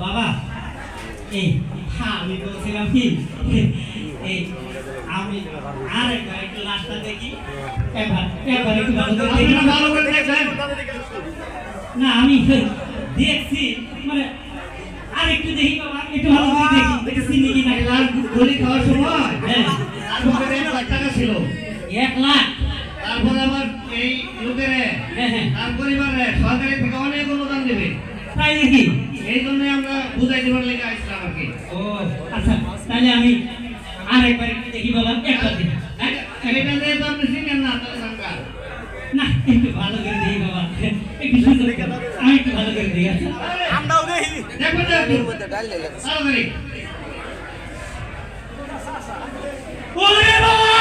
বাবা এই আমি বলছিলাম কি এই আমি আরেকবার একটু রাস্তা দেখি একবার একটু ভালো করে দেখেন না আমি দেখছি মানে আরেকটু দেখি বাবা একটু ভালো করে দেখি চিনি কি না গলি খাওয়ার সময় হ্যাঁ তারপরে 1 লাখ টাকা ছিল 1 লাখ তারপরে আবার এই লোকের তার পরিবারে সরকারি থেকে অনেক অনুদান দেবে তাই নাকি এই জন্য আমরা বুঝাই দেবার লেগে আসলাম আর কি ও আচ্ছা তাহলে আমি আরেকবার একটু দেখি বাবা একবার দেখি এটা দিয়ে তো আপনি চিনেন না না একটু ভালো করে দেখি বাবা একটু সুন্দর আমি একটু ভালো করে দেখি আচ্ছা আমরাও দেখি দেখো তাড়াতাড়ি ওরে বাবা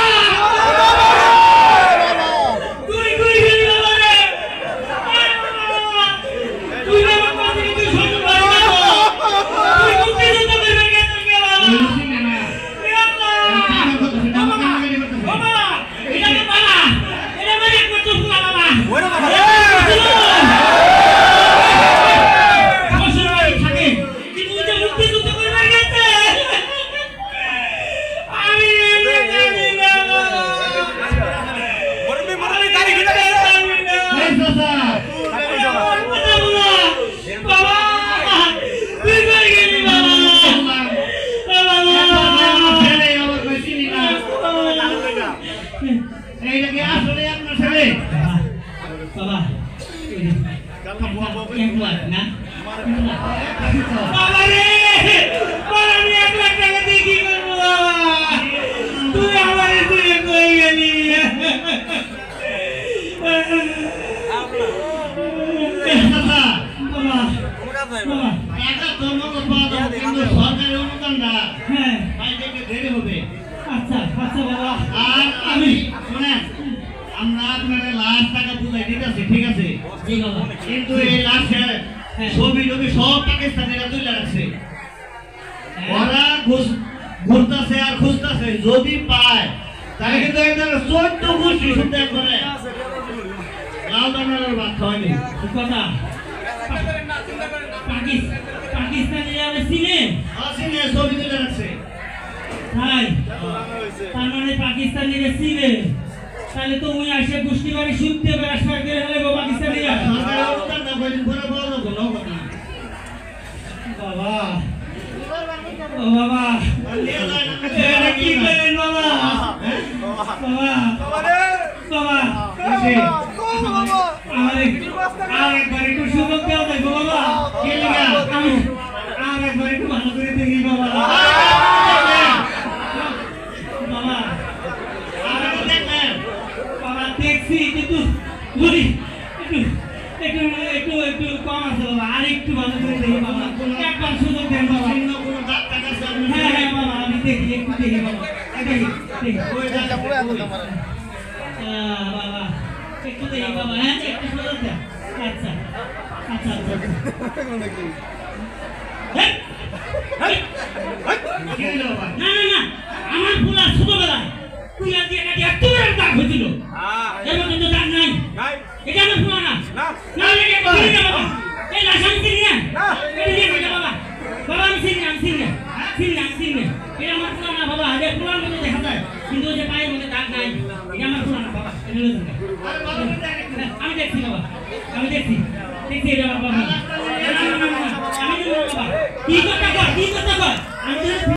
কিন্তু এই লাশে ছবি টবি সব পাকিস্তানিরা তুলে রাখছে ওরা ঘুরতেছে আর খুঁজতেছে যদি পায় তাহলে কিন্তু একদম 14 গোষ্ঠী শুদ্ধ করে লাল দানার ভাত হয়নি কথা পাকিস্তানিরা চিনে চিনে ছবি তুলে রাখছে তাই তার মানে পাকিস্তানিরা চিনে তাহলে তো ওই আসে গোষ্ঠী বাড়ি শুনতে হবে আশা করে হলে পাকিস্তানিরা সরকারের অনুদান না বলেন পুরো বড় হলো কথা বাবা ও বাবা এটা কি করেন বাবা বাবা বাবা আরেকবার একটু সুযোগ দেওয়া যাবে বাবা কে লাগা আমি আরেকবার একটু ভালো করে দেখি বাবা বাবা দেখছি কিন্তু বলি একটু একটু একটু কম আছে বাবা আর একটু ভালো করে দেখি বাবা একবার সুযোগ দেন বাবা কোনো ডাক্তার কাছে হ্যাঁ হ্যাঁ বাবা আমি দেখি একটু দেখি বাবা দেখি ওই ডাক্তার পুরো এত তোমার বাবা একটু দেখি বাবা হ্যাঁ একটু সুযোগ দেন আচ্ছা আচ্ছা না না না আমার পুরা ছোটবেলা তুই আজ একটা এতবার দাগ হয়েছিল এমন কিন্তু দাগ নাই এটা আমার পুরা না না এটা কি না বাবা এই লাশান চিনি না এটা নিয়ে যা বাবা বাবা আমি চিনি এটা আমার পুরা না বাবা আগে পুরার মধ্যে দেখা যায় কিন্তু যে পায়ের মধ্যে দাগ নাই এটা আমার পুরা না বাবা এটা নিয়ে যা আমি দেখছি বাবা আমি দেখছি এটা বাবা আমি বাবা কি